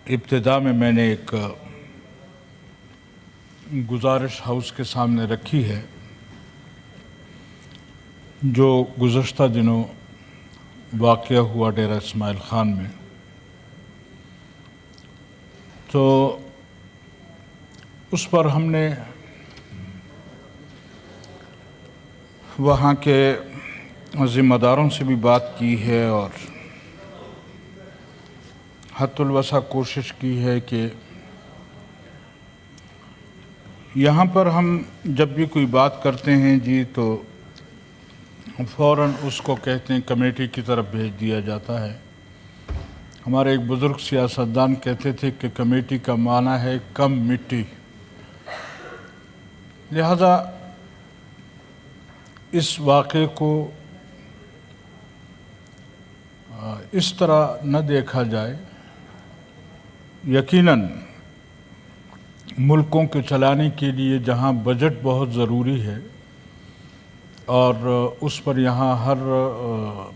ابتدا میں نے ایک گزارش ہاؤس کے سامنے رکھی ہے جو گزشتہ دنوں واقعہ ہوا ڈیرہ اسماعیل خان میں. تو اس پر ہم نے وہاں کے ذمہ داروں سے بھی بات کی ہے اور حد الوسع کوشش کی ہے کہ یہاں پر ہم جب بھی کوئی بات کرتے ہیں جی تو فوراً اس کو کہتے ہیں کمیٹی کی طرف بھیج دیا جاتا ہے. ہمارے ایک بزرگ سیاستدان کہتے تھے کہ کمیٹی کا معنی ہے کم مٹی. لہذا اس واقعے کو اس طرح نہ دیکھا جائے. یقیناً ملکوں کے چلانے کے لیے جہاں بجٹ بہت ضروری ہے اور اس پر یہاں ہر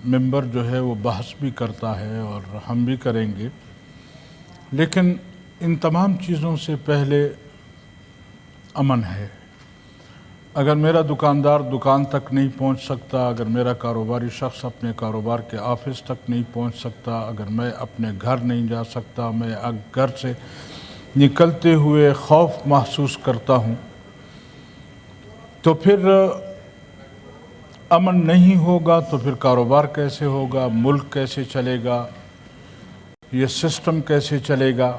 ممبر جو ہے وہ بحث بھی کرتا ہے اور ہم بھی کریں گے، لیکن ان تمام چیزوں سے پہلے امن ہے. اگر میرا دکاندار دکان تک نہیں پہنچ سکتا، اگر میرا کاروباری شخص اپنے کاروبار کے آفس تک نہیں پہنچ سکتا، اگر میں اپنے گھر نہیں جا سکتا، میں گھر سے نکلتے ہوئے خوف محسوس کرتا ہوں، تو پھر امن نہیں ہوگا. تو پھر کاروبار کیسے ہوگا، ملک کیسے چلے گا، یہ سسٹم کیسے چلے گا؟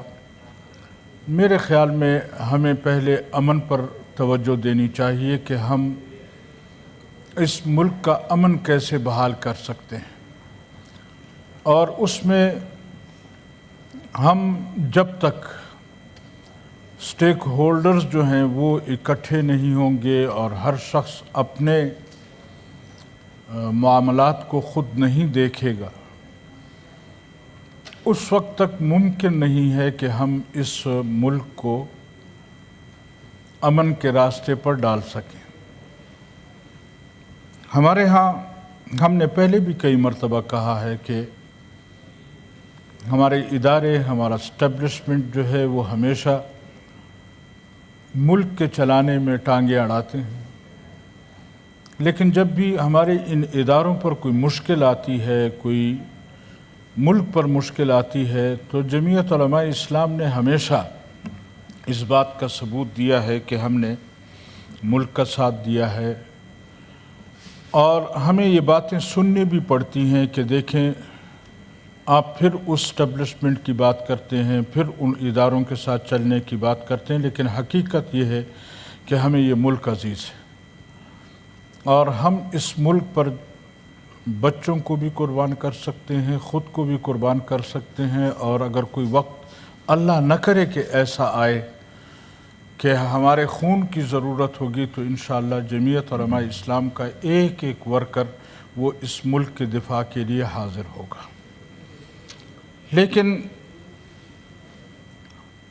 میرے خیال میں ہمیں پہلے امن پر توجہ دینی چاہیے کہ ہم اس ملک کا امن کیسے بحال کر سکتے ہیں. اور اس میں ہم جب تک سٹیک ہولڈرز جو ہیں وہ اکٹھے نہیں ہوں گے اور ہر شخص اپنے معاملات کو خود نہیں دیکھے گا، اس وقت تک ممکن نہیں ہے کہ ہم اس ملک کو امن کے راستے پر ڈال سکیں. ہمارے ہاں ہم نے پہلے بھی کئی مرتبہ کہا ہے کہ ہمارے ادارے، ہمارا اسٹیبلشمنٹ جو ہے وہ ہمیشہ ملک کے چلانے میں ٹانگیں اڑاتے ہیں، لیکن جب بھی ہمارے ان اداروں پر کوئی مشکل آتی ہے، کوئی ملک پر مشکل آتی ہے، تو جمعیت علماء اسلام نے ہمیشہ اس بات کا ثبوت دیا ہے کہ ہم نے ملک کا ساتھ دیا ہے. اور ہمیں یہ باتیں سننی بھی پڑتی ہیں کہ دیکھیں آپ پھر اس اسٹیبلشمنٹ کی بات کرتے ہیں، پھر ان اداروں کے ساتھ چلنے کی بات کرتے ہیں، لیکن حقیقت یہ ہے کہ ہمیں یہ ملک عزیز ہے اور ہم اس ملک پر بچوں کو بھی قربان کر سکتے ہیں، خود کو بھی قربان کر سکتے ہیں. اور اگر کوئی وقت اللہ نہ کرے کہ ایسا آئے کہ ہمارے خون کی ضرورت ہوگی تو انشاءاللہ جمعیت علماء اسلام کا ایک ایک ورکر وہ اس ملک کے دفاع کے لیے حاضر ہوگا. لیکن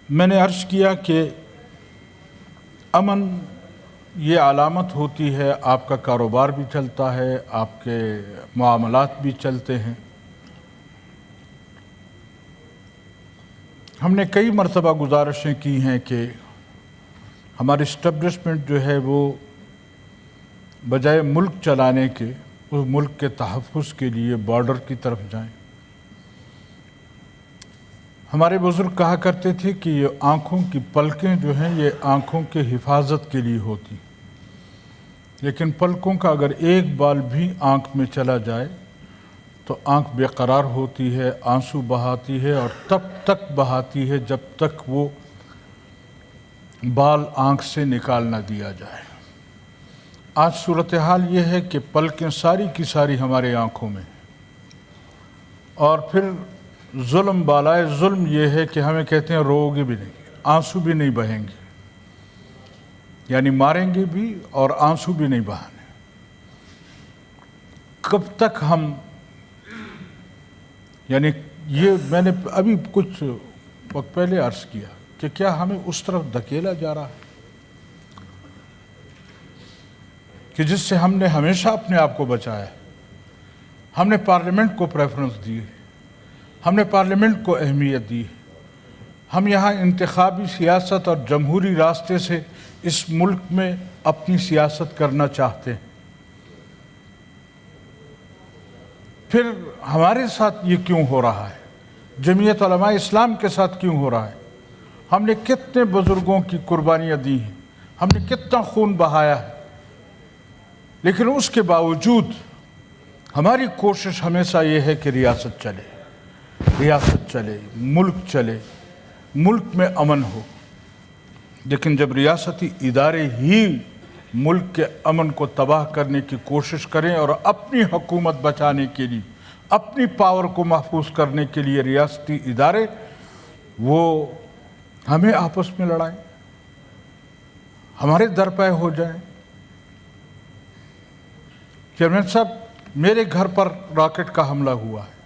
میں نے عرض کیا کہ امن یہ علامت ہوتی ہے، آپ کا کاروبار بھی چلتا ہے، آپ کے معاملات بھی چلتے ہیں. ہم نے کئی مرتبہ گزارشیں کی ہیں کہ ہماری اسٹیبلشمنٹ جو ہے وہ بجائے ملک چلانے کے اس ملک کے تحفظ کے لیے بارڈر کی طرف جائیں. ہمارے بزرگ کہا کرتے تھے کہ یہ آنکھوں کی پلکیں جو ہیں یہ آنکھوں کے حفاظت کے لیے ہوتی، لیکن پلکوں کا اگر ایک بال بھی آنکھ میں چلا جائے تو آنکھ بے قرار ہوتی ہے، آنسو بہاتی ہے اور تب تک بہاتی ہے جب تک وہ بال آنکھ سے نکال نہ دیا جائے. آج صورتحال یہ ہے کہ پلکیں ساری کی ساری ہمارے آنکھوں میں، اور پھر ظلم بالائے ظلم یہ ہے کہ ہمیں کہتے ہیں رو گے بھی نہیں، آنسو بھی نہیں بہیں گے، یعنی ماریں گے بھی اور آنسو بھی نہیں بہانے. کب تک ہم، یعنی یہ میں نے ابھی کچھ وقت پہلے عرض کیا کہ کیا ہمیں اس طرف دھکیلا جا رہا ہے کہ جس سے ہم نے ہمیشہ اپنے آپ کو بچایا ہے. ہم نے پارلیمنٹ کو پریفرنس دی، ہم نے پارلیمنٹ کو اہمیت دی. ہم یہاں انتخابی سیاست اور جمہوری راستے سے اس ملک میں اپنی سیاست کرنا چاہتے ہیں، پھر ہمارے ساتھ یہ کیوں ہو رہا ہے؟ جمعیت علماء اسلام کے ساتھ کیوں ہو رہا ہے؟ ہم نے کتنے بزرگوں کی قربانیاں دی ہیں، ہم نے کتنا خون بہایا ہے، لیکن اس کے باوجود ہماری کوشش ہمیشہ یہ ہے کہ ریاست چلے، ملک چلے، ملک میں امن ہو۔ لیکن جب ریاستی ادارے ہی ملک کے امن کو تباہ کرنے کی کوشش کریں اور اپنی حکومت بچانے کے لیے، اپنی پاور کو محفوظ کرنے کے لیے ریاستی ادارے وہ ہمیں آپس میں لڑائیں، ہمارے درپے ہو جائیں۔ چیئرمین صاحب، میرے گھر پر راکٹ کا حملہ ہوا ہے،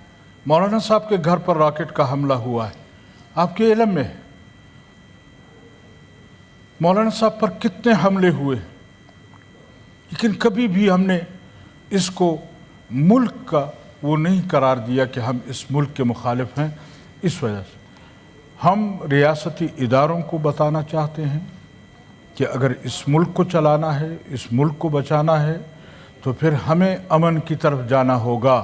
مولانا صاحب کے گھر پر راکٹ کا حملہ ہوا ہے، آپ کے علم میں ہے مولانا صاحب پر کتنے حملے ہوئے، لیکن کبھی بھی ہم نے اس کو ملک کا وہ نہیں قرار دیا کہ ہم اس ملک کے مخالف ہیں۔ اس وجہ سے ہم ریاستی اداروں کو بتانا چاہتے ہیں کہ اگر اس ملک کو چلانا ہے، اس ملک کو بچانا ہے، تو پھر ہمیں امن کی طرف جانا ہوگا،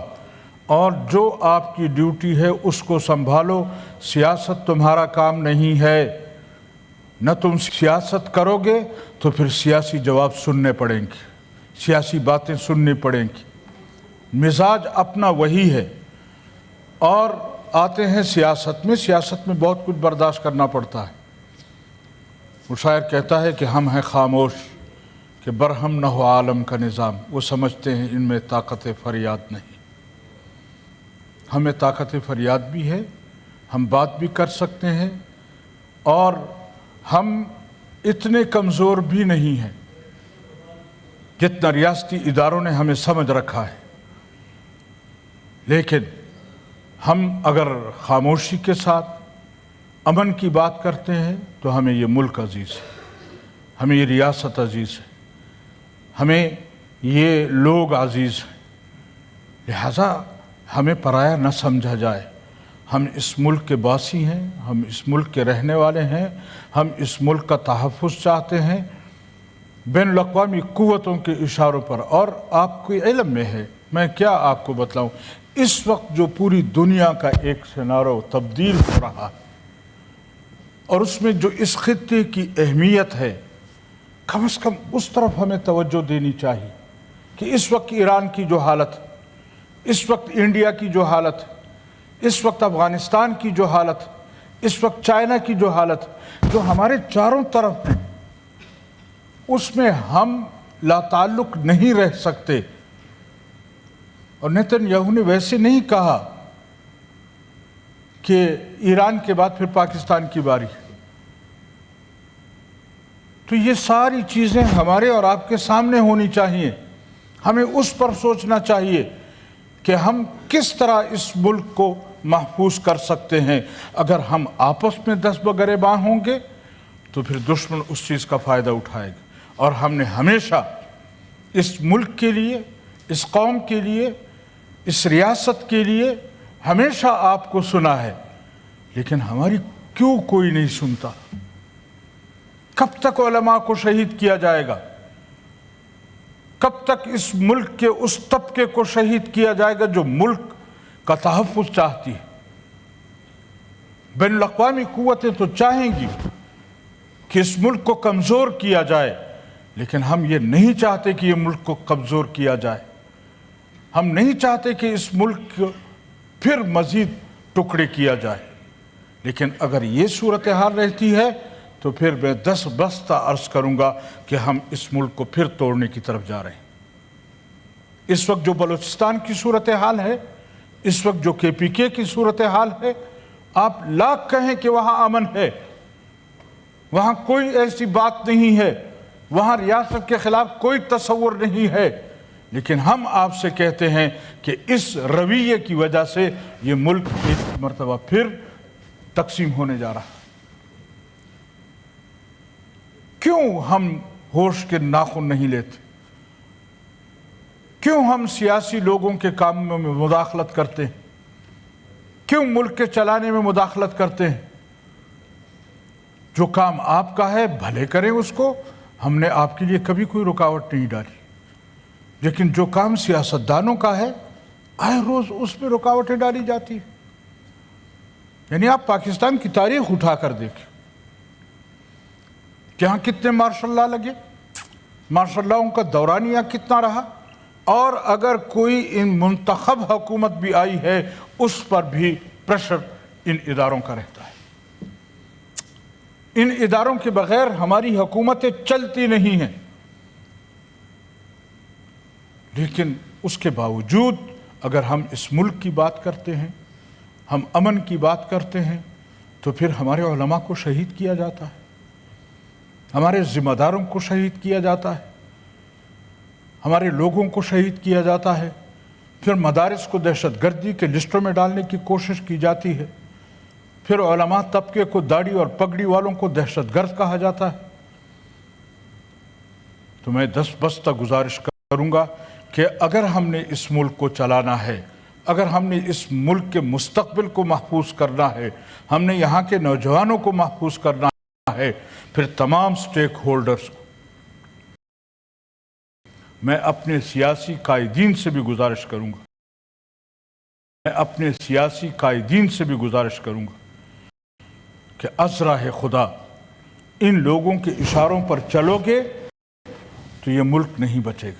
اور جو آپ کی ڈیوٹی ہے اس کو سنبھالو۔ سیاست تمہارا کام نہیں ہے، نہ تم سیاست کرو گے تو پھر سیاسی جواب سننے پڑیں گے، سیاسی باتیں سننی پڑیں گی۔ مزاج اپنا وہی ہے، اور آتے ہیں سیاست میں بہت کچھ برداشت کرنا پڑتا ہے۔ وہ شاعر کہتا ہے کہ ہم ہیں خاموش کہ برہم نہ ہو عالم کا نظام، وہ سمجھتے ہیں ان میں طاقت فریاد نہیں۔ ہمیں طاقت فریاد بھی ہے، ہم بات بھی کر سکتے ہیں، اور ہم اتنے کمزور بھی نہیں ہیں جتنا ریاستی اداروں نے ہمیں سمجھ رکھا ہے۔ لیکن ہم اگر خاموشی کے ساتھ امن کی بات کرتے ہیں تو ہمیں یہ ملک عزیز ہے، ہمیں یہ ریاست عزیز ہے، ہمیں یہ لوگ عزیز ہیں، لہذا ہمیں پرایا نہ سمجھا جائے۔ ہم اس ملک کے باسی ہیں، ہم اس ملک کے رہنے والے ہیں، ہم اس ملک کا تحفظ چاہتے ہیں بین الاقوامی قوتوں کے اشاروں پر۔ اور آپ کو علم میں ہے، میں کیا آپ کو بتلاؤں، اس وقت جو پوری دنیا کا ایک سینارو تبدیل ہو رہا ہے، اور اس میں جو اس خطے کی اہمیت ہے، کم از کم اس طرف ہمیں توجہ دینی چاہیے کہ اس وقت ایران کی جو حالت، اس وقت انڈیا کی جو حالت، اس وقت افغانستان کی جو حالت، اس وقت چائنا کی جو حالت، جو ہمارے چاروں طرف ہیں، اس میں ہم لا تعلق نہیں رہ سکتے۔ اور نیتن یاہو نے ویسے نہیں کہا کہ ایران کے بعد پھر پاکستان کی باری ہے۔ تو یہ ساری چیزیں ہمارے اور آپ کے سامنے ہونی چاہیے، ہمیں اس پر سوچنا چاہیے کہ ہم کس طرح اس ملک کو محفوظ کر سکتے ہیں۔ اگر ہم آپس میں دست بگریباں ہوں گے تو پھر دشمن اس چیز کا فائدہ اٹھائے گا۔ اور ہم نے ہمیشہ اس ملک کے لیے، اس قوم کے لیے، اس ریاست کے لیے ہمیشہ آپ کو سنا ہے، لیکن ہماری کیوں کوئی نہیں سنتا؟ کب تک علماء کو شہید کیا جائے گا؟ کب تک اس ملک کے اس طبقے کو شہید کیا جائے گا جو ملک کا تحفظ چاہتی ہے؟ بین الاقوامی قوتیں تو چاہیں گی کہ اس ملک کو کمزور کیا جائے، لیکن ہم یہ نہیں چاہتے کہ یہ ملک کو کمزور کیا جائے۔ ہم نہیں چاہتے کہ اس ملک کو پھر مزید ٹکڑے کیا جائے۔ لیکن اگر یہ صورتحال رہتی ہے تو پھر میں دست بستہ عرض کروں گا کہ ہم اس ملک کو پھر توڑنے کی طرف جا رہے ہیں۔ اس وقت جو بلوچستان کی صورتحال ہے، اس وقت جو KPK کی صورتحال ہے، آپ لاکھ کہیں کہ وہاں امن ہے، وہاں کوئی ایسی بات نہیں ہے، وہاں ریاست کے خلاف کوئی تصور نہیں ہے، لیکن ہم آپ سے کہتے ہیں کہ اس رویے کی وجہ سے یہ ملک ایک مرتبہ پھر تقسیم ہونے جا رہا ہے۔ کیوں ہم ہوش کے ناخن نہیں لیتے؟ کیوں ہم سیاسی لوگوں کے کاموں میں مداخلت کرتے ہیں؟ کیوں ملک کے چلانے میں مداخلت کرتے ہیں؟ جو کام آپ کا ہے بھلے کریں اس کو، ہم نے آپ کے لیے کبھی کوئی رکاوٹ نہیں ڈالی، لیکن جو کام سیاستدانوں کا ہے آئے روز اس میں رکاوٹیں ڈالی جاتی ہیں۔ یعنی آپ پاکستان کی تاریخ اٹھا کر دیکھیں کہ یہاں کتنے مارشل لا لگے، مارشل لاؤں کا دورانیہ کتنا رہا، اور اگر کوئی ان منتخب حکومت بھی آئی ہے اس پر بھی پریشر ان اداروں کا رہتا ہے۔ ان اداروں کے بغیر ہماری حکومتیں چلتی نہیں ہیں، لیکن اس کے باوجود اگر ہم اس ملک کی بات کرتے ہیں، ہم امن کی بات کرتے ہیں، تو پھر ہمارے علماء کو شہید کیا جاتا ہے، ہمارے ذمہ داروں کو شہید کیا جاتا ہے، ہمارے لوگوں کو شہید کیا جاتا ہے، پھر مدارس کو دہشت گردی کے لسٹوں میں ڈالنے کی کوشش کی جاتی ہے، پھر علماء طبقے کو داڑھی اور پگڑی والوں کو دہشت گرد کہا جاتا ہے۔ تو میں دست گزارش کروں گا کہ اگر ہم نے اس ملک کو چلانا ہے، اگر ہم نے اس ملک کے مستقبل کو محفوظ کرنا ہے، ہم نے یہاں کے نوجوانوں کو محفوظ کرنا ہے، پھر تمام سٹیک ہولڈرز کو میں اپنے سیاسی قائدین سے بھی گزارش کروں گا، کہ از راہ خدا ان لوگوں کے اشاروں پر چلو گے تو یہ ملک نہیں بچے گا۔